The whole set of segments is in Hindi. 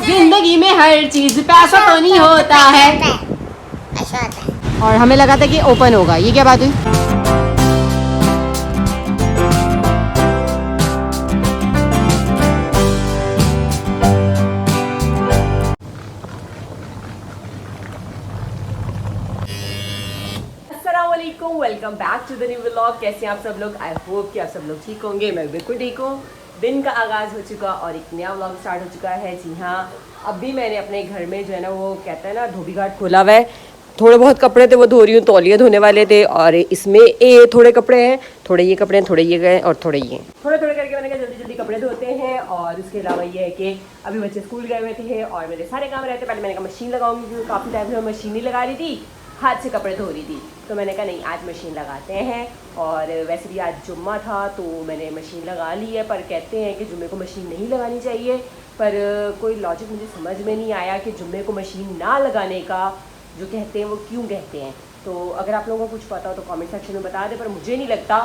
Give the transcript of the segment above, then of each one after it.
जिंदगी में हर चीज पैसा तो नहीं होता है। ऐसा होता है। और हमें लगा था कि ओपन होगा, ये क्या बात हुई? Welcome back to the new vlog. कैसे हैं आप सब लोग? आई होप कि आप सब लोग ठीक होंगे। मैं बिल्कुल ठीक हूँ। दिन का आगाज़ हो चुका और एक नया व्लॉग स्टार्ट हो चुका है। जी हाँ, अभी मैंने अपने घर में जो है ना, वो कहता है ना, धोबी घाट खोला हुआ है। थोड़े बहुत कपड़े थे वो धो रही हूँ, तौलिए धोने वाले थे और इसमें ये थोड़े कपड़े हैं, थोड़े ये कपड़े हैं, थोड़े ये गए और थोड़े ये, थोड़े थोड़े करके मैंने कहा जल्दी जल्दी कपड़े धोते हैं। और उसके अलावा ये है कि अभी बच्चे स्कूल गए हुए थे और मेरे सारे काम रहते। पहले मैंने कहा मशीन लगाऊंगी क्योंकि काफ़ी टाइम से मैं मशीन ही लगा रही थी, हाथ से कपड़े धो रही थी। तो मैंने कहा नहीं, आज मशीन लगाते हैं। और वैसे भी आज जुम्मा था तो मैंने मशीन लगा ली है। पर कहते हैं कि जुम्मे को मशीन नहीं लगानी चाहिए, पर कोई लॉजिक मुझे समझ में नहीं आया कि जुम्मे को मशीन ना लगाने का जो कहते हैं वो क्यों कहते हैं। तो अगर आप लोगों को कुछ पता हो तो कमेंट सेक्शन में बता दें, पर मुझे नहीं लगता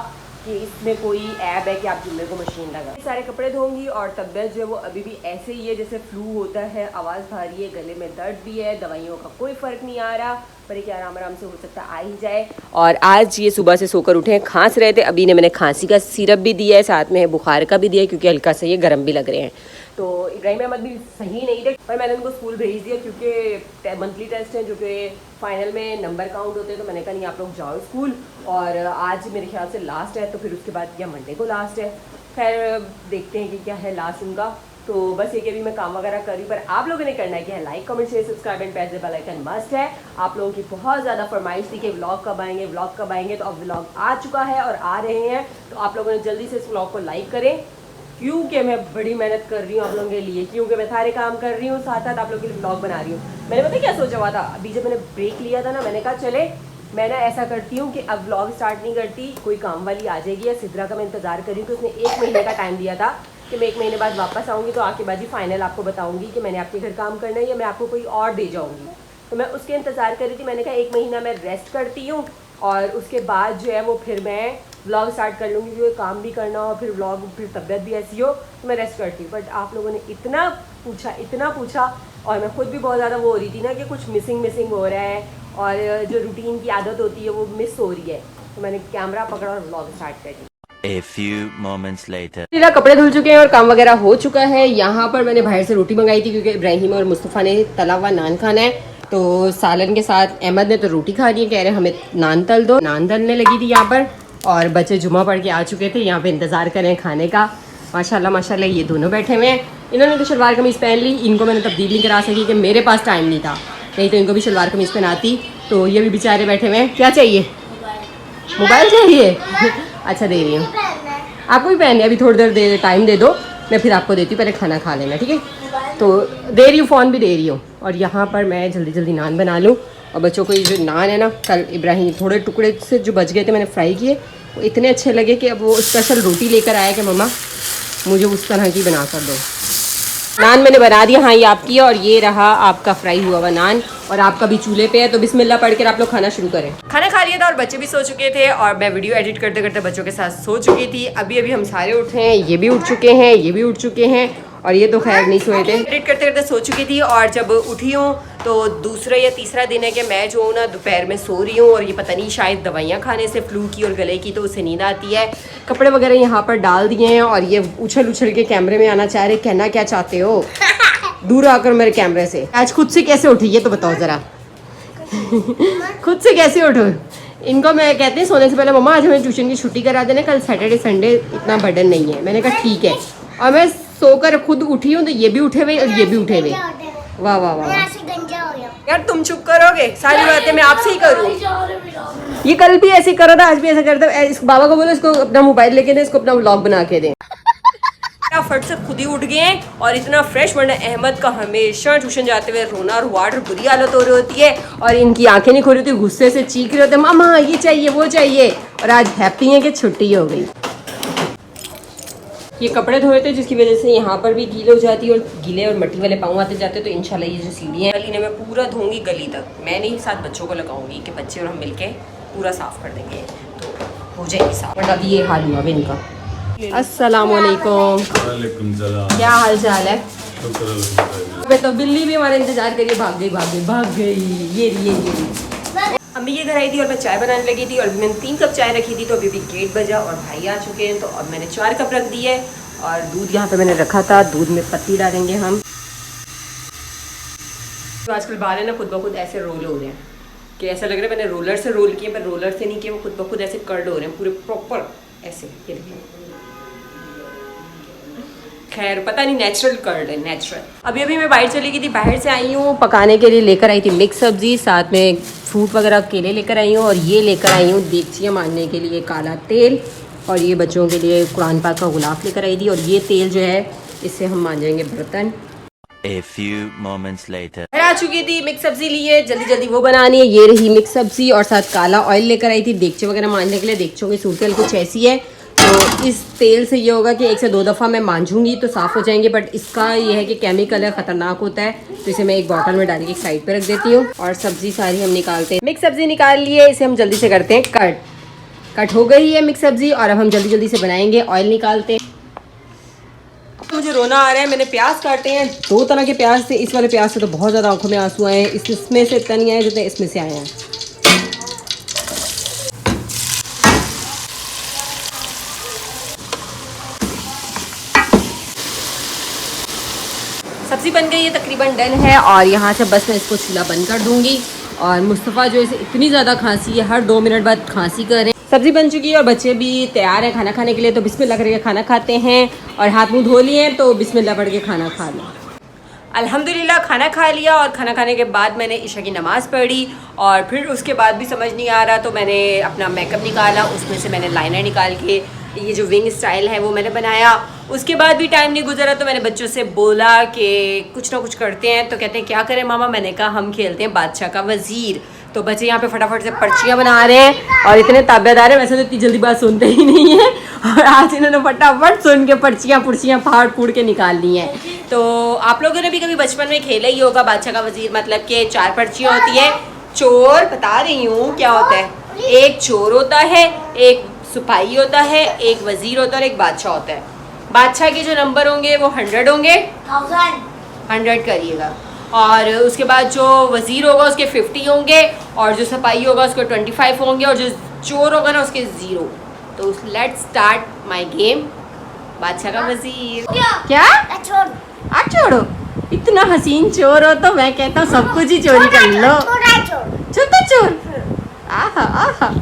कि इसमें कोई ऐप है कि आप जुम्मे को मशीन लगा। सारे कपड़े धोंगी और तबीयत जो है वो अभी भी ऐसे ही है जैसे फ्लू होता है, आवाज़ भारी है, गले में दर्द भी है, दवाइयों का कोई फ़र्क नहीं आ रहा, पर एक आराम आराम से हो सकता आ ही जाए। और आज ये सुबह से सोकर उठे हैं, खांस रहे थे। अभी ने मैंने खांसी का सिरप भी दिया है, साथ में बुखार का भी दिया है क्योंकि हल्का से ये गर्म भी लग रहे हैं। तो इब्राहिम अहमद भी सही नहीं थे, पर मैंने उनको स्कूल भेज दिया क्योंकि मंथली टेस्ट है जो कि फाइनल में नंबर काउंट होते हैं। तो मैंने कहा नहीं, आप लोग जाओ स्कूल। और आज मेरे ख्याल से लास्ट है, तो फिर उसके बाद या मंडे को लास्ट है। खैर देखते हैं कि क्या है लास्ट उनका। तो बस ये कि अभी मैं काम वगैरह कर रही हूँ, पर आप लोगों ने करना है कि है like comment share subscribe and press the bell icon must है। आप लोगों की बहुत ज़्यादा फरमाइश थी कि व्लॉग कब आएंगे, व्लॉग कब आएंगे। तो अब व्लॉग आ चुका है और आ रहे हैं। तो आप लोगों ने जल्दी से इस व्लॉग को लाइक करें क्योंकि मैं बड़ी मेहनत कर रही हूँ आप लोगों के लिए, क्योंकि मैं सारे काम कर रही हूँ, साथ साथ आप लोगों के लिए व्लॉग बना रही हूँ। मैंने पता क्या सोचा हुआ था, अभी जब मैंने ब्रेक लिया था ना, मैंने कहा चले मैं ना ऐसा करती हूँ कि अब व्लॉग स्टार्ट नहीं करती, कोई काम वाली आ जाएगी या सिद्रा का मैं इंतज़ार कर रही हूँ कि उसने 1 महीने का टाइम दिया था कि मैं 1 महीने बाद वापस आऊँगी, तो आके बाजी फाइनल आपको बताऊँगी कि मैंने आपके घर काम करना है या मैं आपको कोई और दे जाऊँगी। तो मैं उसके इंतज़ार कर रही थी। मैंने कहा 1 महीना मैं रेस्ट करती हूँ और उसके बाद जो है वो फिर मैं व्लॉग स्टार्ट कर लूँगी, क्योंकि काम भी करना हो, फिर व्लॉग, फिर तबीयत भी ऐसी हो तो मैं रेस्ट करती हूँ। बट आप लोगों ने इतना पूछा और मैं खुद भी बहुत ज़्यादा वो हो रही थी ना कि कुछ मिसिंग हो रहा है और जो रूटीन की आदत होती है वो मिस हो रही है। तो मैंने कैमरा पकड़ा और व्लॉग स्टार्ट कर दिया। A few moments later. मेरा कपड़े धुल चुके हैं और काम वगैरह हो चुका है। यहाँ पर मैंने बाहर से रोटी मंगाई थी क्योंकि इब्राहिम और मुस्तफ़ा ने तला हुआ नान खाना है, तो सालन के साथ अहमद ने तो रोटी खा ली है, कह रहे हमें नान तल दो। नान तलने लगी थी यहाँ पर और बच्चे जुम्मा पढ़ के आ चुके थे, यहाँ पे इंतज़ार करें खाने का। माशाल्लाह ये दोनों बैठे हुए हैं। इन्होंने तो शलवार कमीज़ पहन ली, इनको मैंने तब्दील नहीं करा सकी कि मेरे पास टाइम नहीं था, नहीं तो इनको भी शलवार कमीज़ पहनाती। तो ये भी बेचारे बैठे हुए हैं। क्या चाहिए? मोबाइल चाहिए? अच्छा दे रही हूँ, आपको भी पहनने। अभी थोड़ी देर टाइम दे दो, मैं फिर आपको देती हूँ, पहले खाना खा लेना, ठीक है? तो दे रही हूँ, फ़ोन भी दे रही हूँ। और यहाँ पर मैं जल्दी नान बना लूँ। और बच्चों को ये जो नान है ना, कल इब्राहिम थोड़े टुकड़े से जो बच गए थे मैंने फ्राई किए, वो इतने अच्छे लगे कि अब वो स्पेशल रोटी लेकर आया कि मम्मा मुझे उस तरह की बना कर दो। नान मैंने बना दिया, हाँ ये आपकी है और ये रहा आपका फ्राई हुआ हुआ नान, और आपका भी चूल्हे पे है। तो बिस्मिल्लाह पढ़ कर आप लोग खाना शुरू करें। खाना खा लिया था और बच्चे भी सो चुके थे और मैं वीडियो एडिट करते करते बच्चों के साथ सो चुकी थी। अभी हम सारे उठे हैं, ये भी उठ चुके हैं, ये भी उठ चुके हैं और ये तो खैर नहीं सोए थे। एडिट करते करते सो चुकी थी और जब उठी हूँ तो दूसरा या तीसरा दिन है कि मैं जो हूँ ना दोपहर में सो रही हूँ और ये पता नहीं शायद दवाइयाँ खाने से, फ्लू की और गले की, तो उससे नींद आती है। कपड़े वगैरह यहाँ पर डाल दिए हैं और ये उछल के कैमरे में आना चाह रहे। कहना क्या चाहते हो? दूर आकर मेरे कैमरे से। आज खुद से कैसे उठी ये तो बताओ ज़रा। खुद से कैसे उठो? इनको मैं कहते हैं सोने से पहले मम्मा आज हमें ट्यूशन की छुट्टी करा देना, कल सैटरडे संडे इतना बर्डन नहीं है। मैंने कहा ठीक है, और मैं सोकर खुद उठी हूँ तो ये भी उठे हुए और ये भी उठे हुए। वाह वाह वाह यार, तुम चुप करोगे? सारी बातें मैं आपसे ही करूँ। ये कल भी ऐसे करो था, आज भी ऐसा करता। इस बाबा को बोलो इसको अपना मोबाइल लेके दे, इसको अपना व्लॉग बना के दें। फट से खुद ही उठ गए हैं और इतना फ्रेश, वरना अहमद का हमेशा ट्यूशन जाते हुए रोना और वाट और बुरी हालत हो रही होती है और इनकी आंखें नहीं खोल रही होती, गुस्से से चीख रहे होते मामा ये चाहिए वो चाहिए। और आज हैप्पी है कि छुट्टी हो गई। ये कपड़े धोए थे जिसकी वजह से यहाँ पर भी गीले हो जाती है और गीले और मट्टी वाले पाँव आते जाते। तो इंशाल्लाह ये जो सीढ़ी है गली ने मैं पूरा धोऊंगी गली तक। मैं नहीं, साथ बच्चों को लगाऊंगी कि बच्चे और हम मिलके पूरा साफ कर देंगे तो हो जाएगी साफ। बट अभी ये हाल हुआ इनका। अस्सलाम वालेकुम। वालेकुम सलाम। क्या हाल चाल है? तो बिल्ली भी हमारा इंतजार करिए, भाग गई। ये रही। अम्मी के घर आई थी और मैं चाय बनाने लगी थी और मैंने 3 कप चाय रखी थी, तो अभी गेट बजा और भाई आ चुके हैं, तो अब मैंने 4 कप रख दिए और दूध यहाँ पे मैंने रखा था। दूध में पत्ती डालेंगे हम। तो आजकल बाल है ना खुद ब खुद ऐसे रोल हो रहे हैं कि ऐसा लग रहा है मैंने रोलर से रोल किए, पर रोलर से नहीं किए, वो खुद ब खुद ऐसे कर्ड हो रहे हैं पूरे प्रॉपर ऐसे। ये देखिए, खैर पता नहीं, नेचुरल कर्ड है, नेचुरल। अभी मैं बाहर चली गई थी, बाहर से आई हूँ, पकाने के लिए लेकर आई थी मिक्स सब्जी, साथ में फ्रूट वगैरह केले लेकर आई हूँ, और ये लेकर आई हूँ देगचियाँ मारने के लिए काला तेल, और ये बच्चों के लिए कुरान पाक का गुलाफ लेकर आई थी, और ये तेल जो है इससे हम मांजेंगे बर्तन। A few moments later. घर आ चुकी थी, मिक्स सब्जी लिए, जल्दी वो बनानी है। ये रही मिक्स सब्जी, और साथ काला ऑयल लेकर आई थी देगचे वगैरह मांजने के लिए। देगचों की सूरत कुछ ऐसी है, तो इस तेल से ये होगा कि 1 से 2 दफ़ा मैं मांझूंगी तो साफ़ हो जाएंगे, बट इसका ये है कि केमिकल है, ख़तरनाक होता है, तो इसे मैं एक बॉटल में डाल के एक साइड पे रख देती हूँ। और सब्जी सारी हम निकालते हैं। मिक्स सब्जी निकाल लिए, इसे हम जल्दी से करते हैं कट हो गई है मिक्स सब्जी, और अब हम जल्दी से बनाएंगे। ऑयल निकालते हैं। मुझे रोना आ रहा है, मैंने प्याज काटे हैं 2 तरह के प्याज से। इस वाले प्याज से तो बहुत ज़्यादा आंखों में आंसू आए हैं, इसमें से इतना नहीं आया जितने इसमें से आए हैं। सब्जी बन गई है, तकरीबन डन है, और यहाँ से बस मैं इसको चूल्हा बंद कर दूंगी। और मुस्तफ़ा जो है इतनी ज़्यादा खांसी है, हर 2 मिनट बाद खांसी कर रहे हैं। सब्जी बन चुकी है और बच्चे भी तैयार हैं खाना खाने के लिए, तो बिस्मिल्लाह करके खाना खाते हैं। और हाथ मुंह धो लिए हैं, तो बिस्मिल्लाह पढ़ के खाना खा लो। अल्हम्दुलिल्लाह खाना खा लिया, और खाना खाने के बाद मैंने इशा की नमाज़ पढ़ी, और फिर उसके बाद भी समझ नहीं आ रहा, तो मैंने अपना मेकअप निकाला, उसमें से मैंने लाइनर निकाल के ये जो विंग स्टाइल है वो मैंने बनाया। उसके बाद भी टाइम नहीं गुजरा, तो मैंने बच्चों से बोला कि कुछ ना कुछ करते हैं, तो कहते हैं क्या करें मामा। मैंने कहा हम खेलते हैं बादशाह का वज़ीर। तो बच्चे यहाँ पे फटाफट से पर्चियाँ बना रहे हैं, और इतने ताबेदार हैं, वैसे तो इतनी जल्दी बात सुनते ही नहीं हैं, और आज इन्होंने फटाफट सुन के पुर्चियाँ फाड़ फूड़ के निकाल ली हैं। तो आप लोगों ने भी कभी बचपन में खेला ही होगा बादशाह का वज़ीर, मतलब कि 4 पर्चियाँ होती है। चोर, बता रही हूँ क्या होता है, एक चोर होता है, एक सिपाही होता है, एक वज़ीर होता है और एक बादशाह होता है। बादशाह के जो नंबर होंगे वो 100 होंगे, 100 करिएगा, और उसके बाद जो वज़ीर होगा उसके 50 होंगे, और जो सिपाही होगा उसके 25 होंगे, और जो चोर होगा ना उसके 0। तो लेट्स स्टार्ट माय गेम बादशाह का वज़ीर। क्या छोड़ो, इतना हसीन चोर हो तो मैं कहता हूँ सब कुछ ही चोरी कर लो। छोटा चोर, आहा आहा।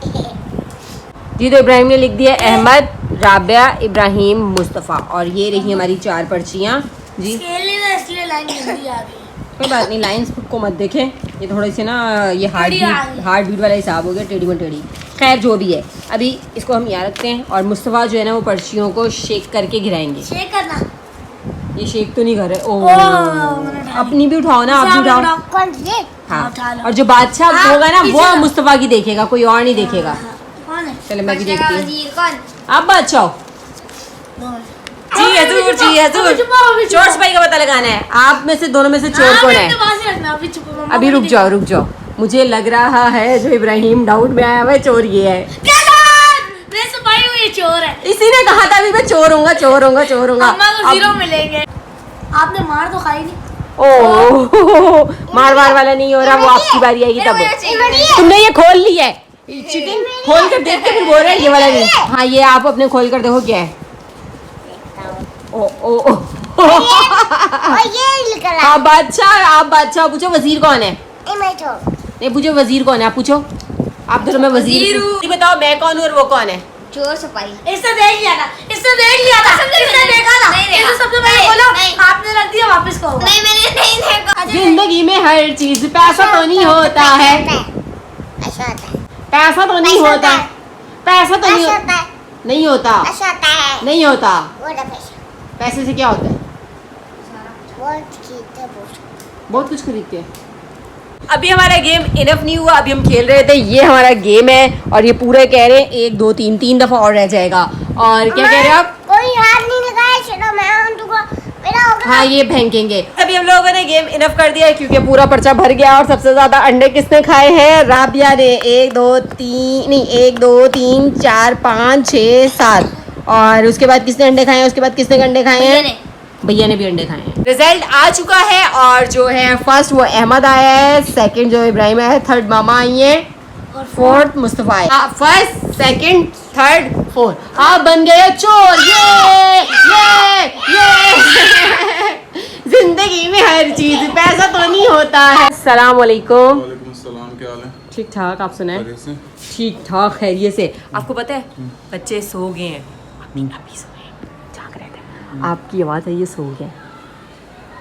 जी तो इब्राहिम ने लिख दिया अहमद, राबिया, इब्राहिम, मुस्तफ़ा, और ये रही हमारी 4 पर्चियाँ। जी इसलिए लाइन जल्दी आ गई। कोई बात नहीं, लाइंस को मत देखें, ये थोड़ी सी ना ये हार्ट बीट वाला हिसाब हो गया, टेढ़ी मटेढ़ी। खैर जो भी है, अभी इसको हम यहाँ रखते हैं, और मुस्तफ़ा जो है ना वो पर्चियों को शेक करके गिराएंगे। शेक करना, ये शेक तो नहीं कर रहे। ओह, अपनी भी उठाओ ना, आप भी उठाओ। कौन ये? हाँ, और जो बादशाह होगा ना वो मुस्तफ़ा की देखेगा, कोई और नहीं देखेगा। चलो मैं भी देखती हूँ। आप बादशाह जी हजूर, जी हजूर। चोर सिपाही का पता लगाना है, आप में से दोनों में से चोर कौन है? अभी रुक जाओ, मुझे लग रहा है जो इब्राहिम डाउट में आया हुआ चोर ये है। मैं सिपाही हूँ, ये चोर है। इसी ने कहा था अभी मैं चोर होऊंगा। अम्मा को 0 मिलेंगे। आपने मार तो खाई नहीं। ओह, मार वाला नहीं हो रहा, वो आपकी बारी आएगी तब। तुमने ये खोल लिया है, चिकन खोल कर देख के फिर बोल रहे हैं ये वाला नहीं। हाँ, ये आप अपने खोल कर देखो क्या है। आप बादशाह पूछो वजीर कौन है? नहीं पूछो वजीर कौन है, आप पूछो। आप दोनों में वजीर बताओ, मैं कौन हूँ और वो कौन है? चोर सिपाही। इससे देख लिया था, इससे देखा था। सबसे पहले बोला, आपने रख दिया वापस को। नहीं, मैंने नहीं देखा। जिंदगी में हर चीज पैसा तो नहीं होता है, पैसा तो नहीं होता, पैसा तो नहीं होता, नहीं होता। पैसे से क्या होता है? बहुत कुछ खरीदते हैं। अभी हमारा गेम इनफ नहीं हुआ, अभी हम खेल रहे थे, ये हमारा गेम है, और ये पूरे कह रहे हैं 1 2 3 दफा और रह जाएगा। और क्या कह रहे हैं आप? कोई हाथ नहीं लगाया, चलो मैं मेरा होगा। हाँ, ये फेंकेंगे। अभी हम लोगों ने गेम इनफ कर दिया है, क्योंकि पूरा पर्चा भर गया। और सबसे ज्यादा अंडे किसने खाए हैं? राबिया ने। 1 2 3 4 5 6 7। और उसके बाद किसने अंडे खाए हैं? उसके बाद किसने अंडे खाए हैं? भैया ने भी अंडे खाए हैं। रिजल्ट आ चुका है और जो है फर्स्ट वो अहमद आया है, सेकंड जो इब्राहिम आया है, थर्ड मामा आई है और फोर्थ मुस्तफा है। फर्स्ट सेकंड थर्ड फोर्थ आप बन गए चोर। ये जिंदगी में हर चीज पैसा तो नहीं होता है। अस्सलाम वालेकुम। वालेकुम अस्सलाम, क्या हाल है? ठीक ठाक, आप सुनाएं? खैरियत से? ठीक ठाक खैरियत से। आपको पता है बच्चे सो गए हैं, अभी सो गए, जाग रहे थे, आपकी आवाज़ है ये सो गए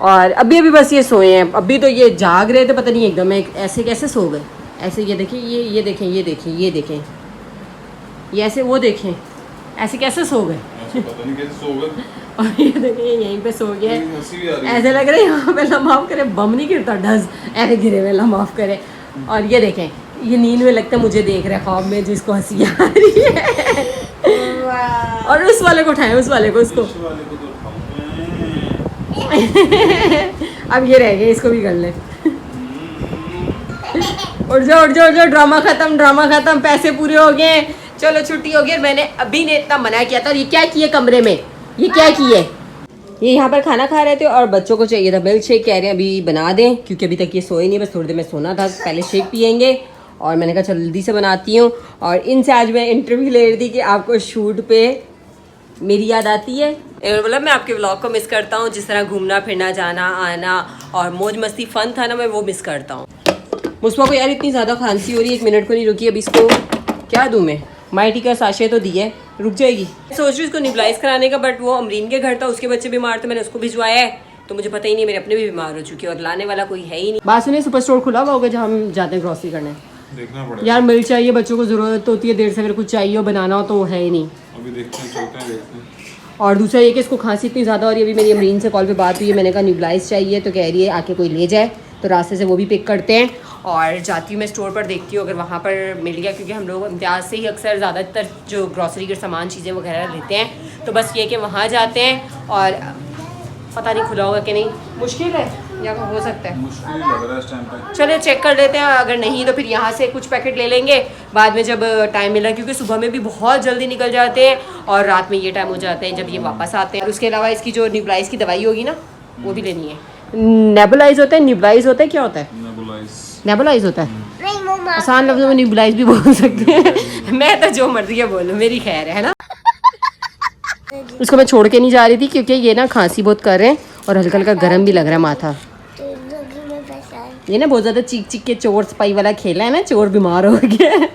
और अभी बस ये सोए हैं। अभी तो ये जाग रहे थे, पता नहीं एकदम ऐसे कैसे सो गए। ऐसे ये देखें, ये देखें, ये देखें, ये देखें, ये ऐसे वो देखें, ऐसे कैसे सो गए। पता नहीं कैसे सो गए। और ये देखें यहीं पे सो गए, हंसी भी आ रही है। ऐसे लग रहा है यहाँ पे अल्लाह माफ़ करे बम नहीं गिरता, डस ऐसे गिरे हुए, अल्लाह माफ़ करे। और ये देखें, ये नींद में लगता है मुझे देख रहे ख्वाब में, जिसको हंसी आ रही है। और उस वाले को उठाएं, उस वाले को, उसको। इस वाले को तो उठाऊं मैं। अब ये रह गए, इसको भी कर ले। उठ जाओ उठ जाओ उठ जाओ, ड्रामा खत्म, पैसे पूरे हो गए, चलो छुट्टी हो गई। मैंने अभी ने इतना मना किया था। और ये क्या किए कमरे में, ये क्या किए? ये यहाँ पर खाना खा रहे थे और बच्चों को चाहिए था मिल्क शेक, कह रहे हैं अभी बना दें क्योंकि अभी तक ये सोए नहीं, बस थोड़ी देर में सोना था, पहले शेक पियेंगे। और मैंने कहा चलो जल्दी से बनाती हूँ। और इनसे आज मैं इंटरव्यू ले रही थी कि आपको शूट पे मेरी याद आती है। मतलब मैं आपके व्लॉग को मिस करता हूँ, जिस तरह घूमना फिरना, जाना आना और मौज मस्ती फन था ना, मैं वो मिस करता हूँ। मुस्फा को यार इतनी ज़्यादा खांसी हो रही है, 1 मिनट को नहीं रुकी। अभी इसको क्या दूँ मैं, माइटी का साशे तो दिए, रुक जाएगी। सोच रही हूँ इसको निबलाइज कराने का, बट वो अमरीन के घर था, उसके बच्चे बीमार थे, मैंने उसको भिजवाया है, तो मुझे पता ही नहीं मेरे अपने भी बीमार हो चुके हैं और लाने वाला कोई है ही नहीं। बात सुनिए, सुपर स्टोर खुला हुआ होगा जहाँ हम जाते हैं ग्रॉसरी करने? देखना पड़ेगा यार मिल चाहिए, बच्चों को ज़रूरत होती है देर से, अगर कुछ चाहिए हो बनाना हो तो है ही नहीं। अभी देखते हैं, चलते हैं, देखते हैं। और दूसरा ये कि इसको खांसी इतनी ज़्यादा हो रही है। अभी मेरी अमरीन से कॉल पे बात हुई है, मैंने कहा न्यूबलाइज चाहिए, तो कह रही है आके कोई ले जाए, तो रास्ते से वो भी पिक करते हैं। और जाती हूँ मैं स्टोर पर, देखती हूँ अगर वहाँ पर मिल गया, क्योंकि हम लोग इम्तियाज़ से ही अक्सर ज़्यादातर जो ग्रॉसरी के सामान चीज़ें वगैरह लेते हैं, तो बस ये कि वहाँ जाते हैं और पता नहीं खुला होगा कि नहीं, मुश्किल है या हो सकता है, मुश्किल ही लग रहा है इस टाइम पे। चलिए चेक कर लेते हैं, अगर नहीं तो फिर यहाँ से कुछ पैकेट ले लेंगे बाद में जब टाइम मिला, क्योंकि सुबह में भी बहुत जल्दी निकल जाते हैं और रात में ये टाइम हो जाते हैं जब ये वापस आते हैं। और उसके अलावा इसकी जो न्यूबलाइज की दवाई होगी ना, वो भी लेनी है। नेबुलाइज होता है, न्यूबलाइज होता है, क्या होता है? नेबुलाइज होता है। आसान लफ्ज़ों में न्यूबलाइज भी बोल सकते हैं। मैं तो जो मर्जी है बोलूँ, मेरी खैर है ना। उसको मैं छोड़ के नहीं जा रही थी क्योंकि ये ना खांसी बहुत कर रहे हैं और हल्का हल्का गर्म भी लग रहा है माथा। ये ना बहुत ज़्यादा चीख चीख के चोर सपाई वाला खेला है ना, चोर बीमार हो गया।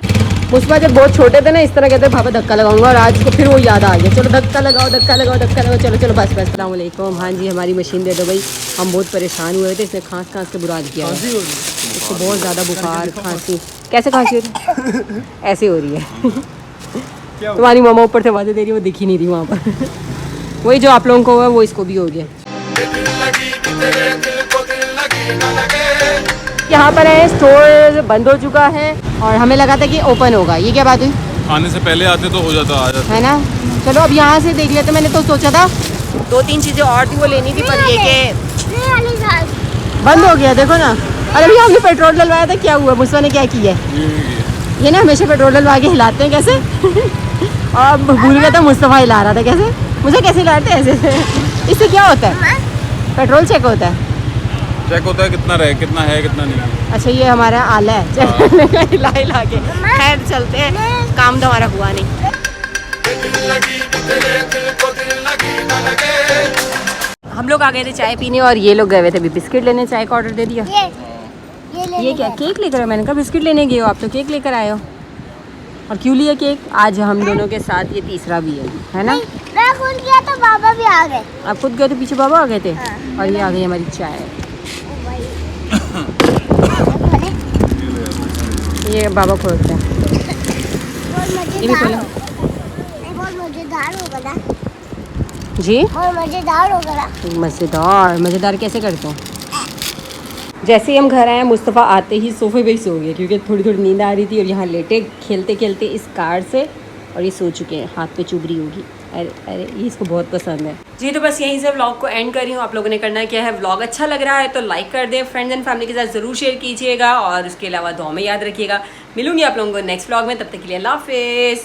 मुझपा जब बहुत छोटे थे ना, इस तरह कहते पापा धक्का लगाऊंगा, और आज को फिर वो याद आ गया, चलो धक्का लगाओ धक्का लगाओ धक्का लगाओ, चलो चलो बस बस। अस्सलाम वालेकुम। हाँ जी, हमारी मशीन दे दो भाई, हम बहुत परेशान हुए थे, इसने खांस खांस के बुरा किया है। इसको बहुत ज़्यादा बुखार खांसी। कैसे खांसी हो रही है? ऐसे हो रही है। तुम्हारी मामा ऊपर से आवाज़ें दे रही है, वो दिख ही नहीं रही वहाँ पर। वही जो आप लोगों को हुआ वो इसको भी हो गया। यहाँ पर है, स्टोर बंद हो चुका है और हमें लगा था कि ओपन होगा। ये क्या बात हुई? आने से पहले आते तो हो जाता, आ जाता है ना। चलो अब यहाँ से देख लेते। मैंने तो सोचा था 2-3 चीज़ें और थी वो लेनी थी, पर ये कि बंद हो गया। देखो ना, अरे भैया हमने पेट्रोल डलवाया था, क्या हुआ? मुझसे ने क्या किया है? ये ना हमेशा पेट्रोल डलवा के हिलाते हैं कैसे। और भूल गया था, मुस्तफ़ा हिला रहा था कैसे, मुझे कैसे हिलाते हैं ऐसे। इससे क्या होता है? पेट्रोल चेक होता है, चेक होता है कितना रहे, कितना है कितना नहीं। अच्छा ये हमारा आला है चेक करने का, हिला हिला के। खैर चलते हैं, काम तो हमारा हुआ नहीं। हम लोग आ गए थे चाय पीने और ये लोग गए हुए थे अभी बिस्किट लेने, चाय का ऑर्डर दे दिया। ये क्या केक लेकर आए? मैंने कहा बिस्किट लेने गए हो आप, तो केक लेकर आए हो। और क्यों लिया केक? आज हम दोनों के साथ ये तीसरा भी है ना। मैं खुद गया तो बाबा भी आ गए। आप खुद गए तो पीछे बाबा आ गए थे। और ये आ गई हमारी चाय। ये बाबा खोलते हैं, ये भी खोलो। बहुत मजेदार होगा ना जी, बहुत मजेदार होगा ना। मज़ेदार मज़ेदार कैसे करते हैं? जैसे ही हम घर आए, मुस्तफ़ा आते ही सोफे पे ही सो गए क्योंकि थोड़ी थोड़ी नींद आ रही थी, और यहाँ लेटे खेलते खेलते इस कार से, और ये सो चुके हैं, हाथ पे चुभरी होगी। अरे अरे ये इसको बहुत पसंद है जी। तो बस यहीं से व्लॉग को एंड कर रही हूँ। आप लोगों ने करना क्या है, व्लॉग अच्छा लग रहा है तो लाइक कर दें, फ्रेंड्स एंड फैमिली के साथ ज़रूर शेयर कीजिएगा, और उसके अलावा दुआ में याद रखिएगा। मिलूंगी आप लोगों को नेक्स्ट व्लॉग में, तब तक के लिए अल्लाह हाफिज़।